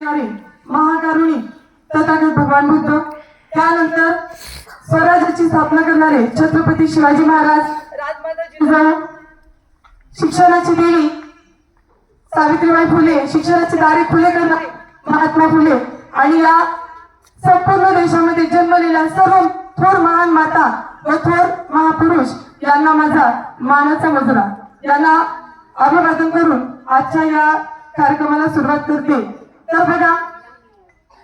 महाकारुणी तथागत भगवान बुद्ध, त्यानंतर स्वराज्याची स्थापना करणारे छत्रपती शिवाजी महाराज, राजमाता जिजाऊ, शिक्षणाची देवी सावित्रीबाई फुले, शिक्षणाचे दारे खुले करणारे महात्मा फुले आणि या संपूर्ण देशामध्ये जन्मलेल्या सर्व थोर महान माता व थोर महापुरुष यांना माझा मानाचा मुजरा, यांना अभिवादन करून आजच्या या कार्यक्रमाला सुरुवात करते। तर बघा,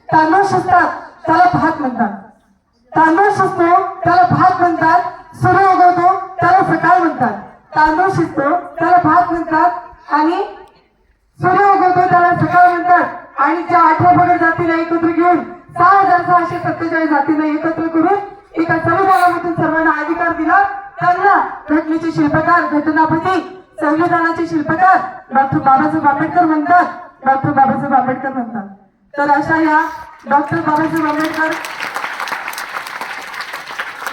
तांदूळ शिजतात त्याला भात म्हणतात, तांदूळ शिजतो त्याला भात म्हणतात, सूर्य उगवतो त्याला सकाळ म्हणतात, तांदूळ शिजतो त्याला भात म्हणतात आणि सूर्य उगवतो त्याला सकाळ म्हणतात। आणि ज्या 18 पगड जातीला एकत्र घेऊन 6647 जातींना एकत्र करून एका संविधानामधून सर्वांना अधिकार दिला, त्यांना घटनेचे शिल्पकार, घटनापती, संविधानाचे शिल्पकार डॉक्टर बाबासाहेब आंबेडकर म्हणतात, डॉक्टर बाबासाहेब आंबेडकर म्हणतात। तर अशा या डॉक्टर बाबासाहेब आंबेडकर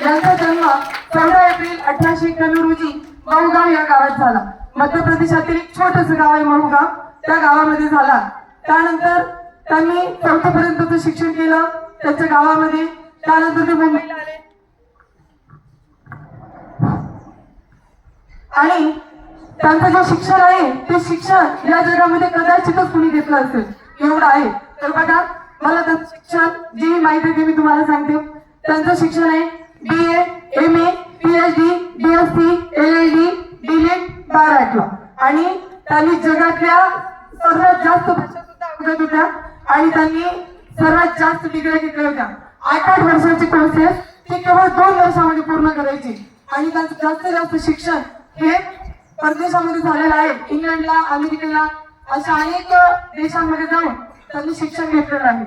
यांचा जन्म 14 एप्रिल 1891 रोजी महुगाव या गावात झाला। मध्य प्रदेशातील एक छोटस गाव आहे महुगाव, त्या गावामध्ये झाला। त्यानंतर त्यांनी 4थी पर्यंतचं शिक्षण केलं त्यांच्या गावामध्ये, त्यानंतर ते मुंबईला आले आणि त्यांचं जे शिक्षण आहे ते शिक्षण या जगामध्ये कदाचितच कुणी घेतलं असेल एवढं आहे। तर बघा, मला त्यांचं शिक्षण जी माहिती आहे मी तुम्हाला सांगते। त्यांचं शिक्षण आहे BA, MA, PhD, DSc, LLD, DLED, बाराटला आणि त्यांनी जगातल्या सर्वात जास्त भाषा सुद्धा अवगत होत्या आणि त्यांनी सर्वात जास्त डिग्र्या घेतल्या होत्या। 8 वर्षाची कोर्सेस ते केवळ 2 वर्षामध्ये पूर्ण करायची आणि त्यांचं जास्तीत जास्त शिक्षण हे परदेशामध्ये झालेलं आहे। इंग्लंडला, अमेरिकेला अशा अनेक देशांमध्ये जाऊन त्यांनी शिक्षण घेतलेलं आहे।